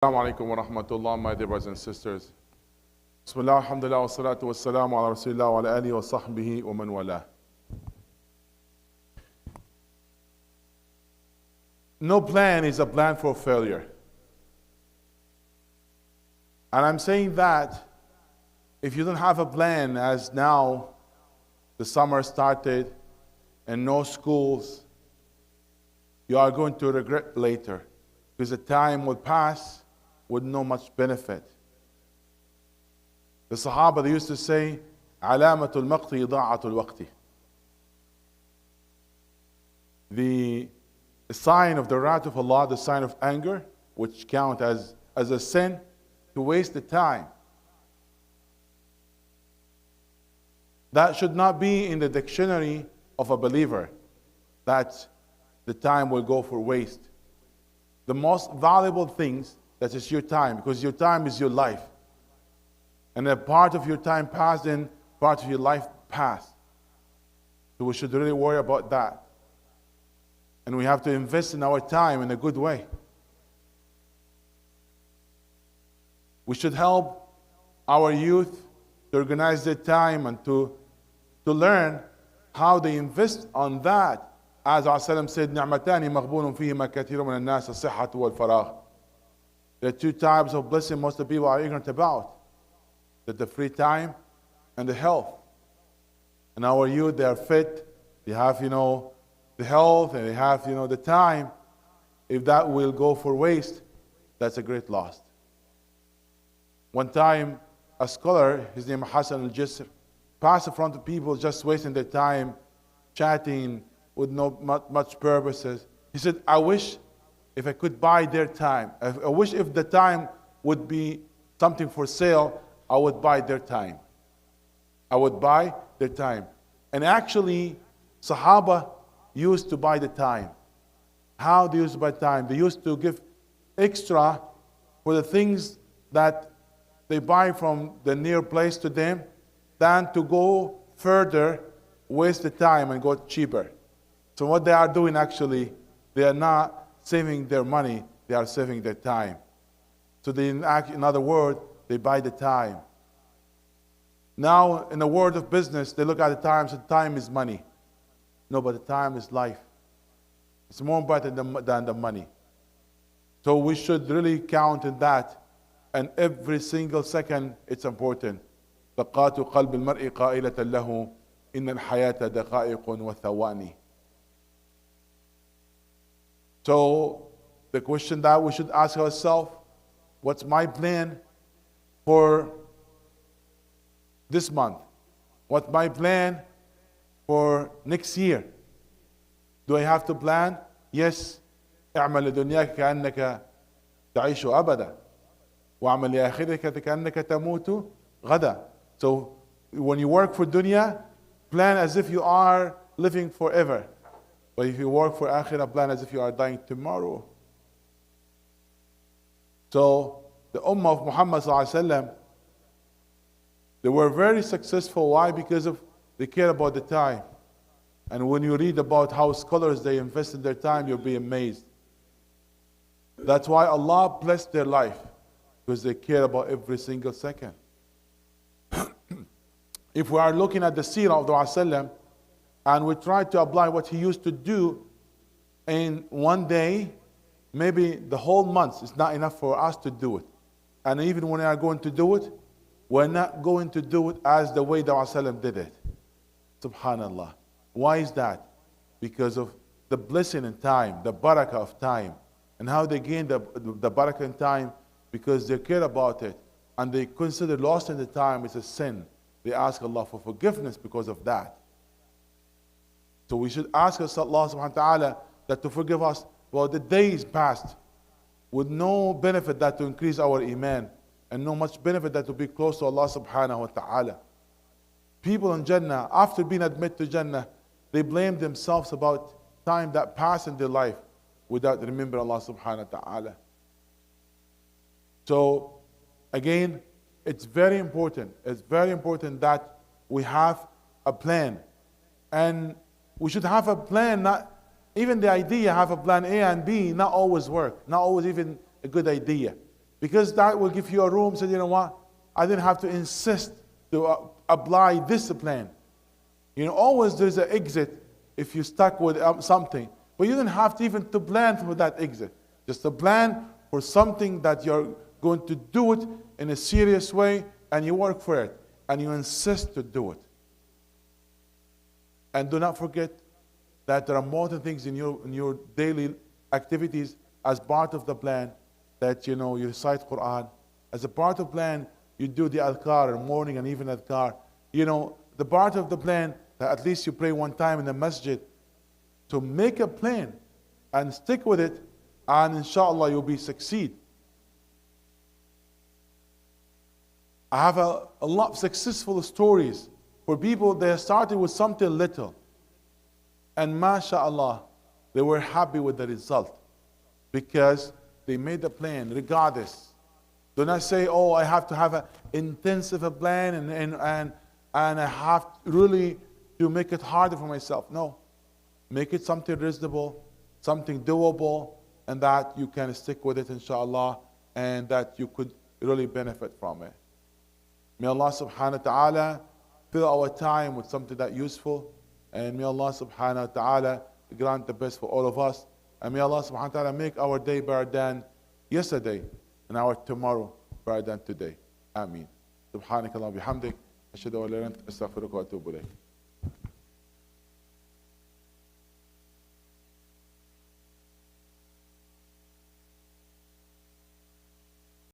Assalamu alaikum wa rahmatullah, my dear brothers and sisters. Bismillah, alhamdulillah, wa salatu wa salamu ala rasulillah wa ala alihi wa sahbihi wa man wala. No plan is a plan for failure. And I'm saying that if you don't have a plan, as now the summer started and no schools, you are going to regret later, because the time will pass with no much benefit. The Sahaba, they used to say, "Alamatul maqti ida'atul waqti." The sign of the wrath of Allah, the sign of anger, which count as a sin, to waste the time. That should not be in the dictionary of a believer, that the time will go for waste. The most valuable things, that is your time, because your time is your life. And a part of your time passed, and part of your life passed. So we should really worry about that. And we have to invest in our time in a good way. We should help our youth to organize their time and to learn how they invest on that. As Rasulullah said, نعمتان مغبون فيهما كثير من الناس الصحة والفراغ. There are two types of blessing most of the people are ignorant about. That the free time and the health. And our youth, they are fit, they have, the health, and they have, the time. If that will go for waste, that's a great loss. One time, a scholar, his name is Hassan AlJammali, passed in front of people just wasting their time, chatting with no much purposes. He said, I wish if I could buy their time. I wish if the time would be something for sale, I would buy their time. I would buy their time. And actually, Sahaba used to buy the time. How they used to buy time? They used to give extra for the things that they buy from the near place to them than to go further, waste the time and go cheaper. So what they are doing actually, they are not saving their money, they are saving their time. So they, in other words, they buy the time. Now, in the world of business, they look at the time, so time is money. No, but the time is life. It's more important than the money. So we should really count in that. And every single second, it's important. دقات قلب المرء قائلة له إن الحياة دقائق وثواني. So the question that we should ask ourselves, what's my plan for this month? What's my plan for next year? Do I have to plan? Yes. اعمل لدنياك كأنك تعيش أبدا واعمل لآخرتك كأنك تموت غدا. So when you work for dunya, plan as if you are living forever. But if you work for akhirah, plan as if you are dying tomorrow. So the ummah of Muhammad ﷺ, they were very successful. Why? Because they care about the time. And when you read about how scholars, they invested their time, you'll be amazed. That's why Allah blessed their life, because they care about every single second. If we are looking at the seerah of the Rasulullah, and we try to apply what he used to do in one day, maybe the whole month is not enough for us to do it. And even when we are going to do it, we're not going to do it as the way the Rasulullah did it. Subhanallah. Why is that? Because of the blessing in time, the barakah of time. And how they gain the barakah in time? Because they care about it. And they consider lost in the time is a sin. They ask Allah for forgiveness because of that. So we should ask Allah subhanahu wa ta'ala that to forgive us for the days past, with no benefit that to increase our iman, and no much benefit that to be close to Allah subhanahu wa ta'ala. People in Jannah, after being admitted to Jannah, they blame themselves about time that passed in their life without remembering Allah subhanahu wa ta'ala. So again, it's very important that we have a plan. And we should have a plan, not even the idea, have a plan A and B, not always work, not always even a good idea. Because that will give you a room. Say, you know what? I didn't have to insist to apply discipline. You know, always there's an exit if you stuck with something. But you didn't have to even to plan for that exit. Just to plan for something that you're going to do it in a serious way, and you work for it, and you insist to do it. And do not forget that there are more than things in your daily activities as part of the plan, that you know, you recite Quran. As a part of the plan, you do the adhkar in the morning and even adhkar. You know, the part of the plan that at least you pray one time in the masjid. To make a plan and stick with it, and inshallah you'll be succeed. I have a lot of successful stories for people. They started with something little, and mashallah, they were happy with the result because they made a plan regardless. Do not say, oh, I have to have an intensive plan and I have really to make it harder for myself. No. Make it something reasonable, something doable, and that you can stick with it, inshallah, and that you could really benefit from it. May Allah subhanahu wa ta'ala fill our time with something that useful, and may Allah subhanahu wa ta'ala grant the best for all of us, and may Allah subhanahu wa ta'ala make our day better than yesterday, and our tomorrow better than today. Ameen. Subhanakallah bihamdik. Ashhadu an la ilaha illa anta astaghfiruka wa atubu ilayk.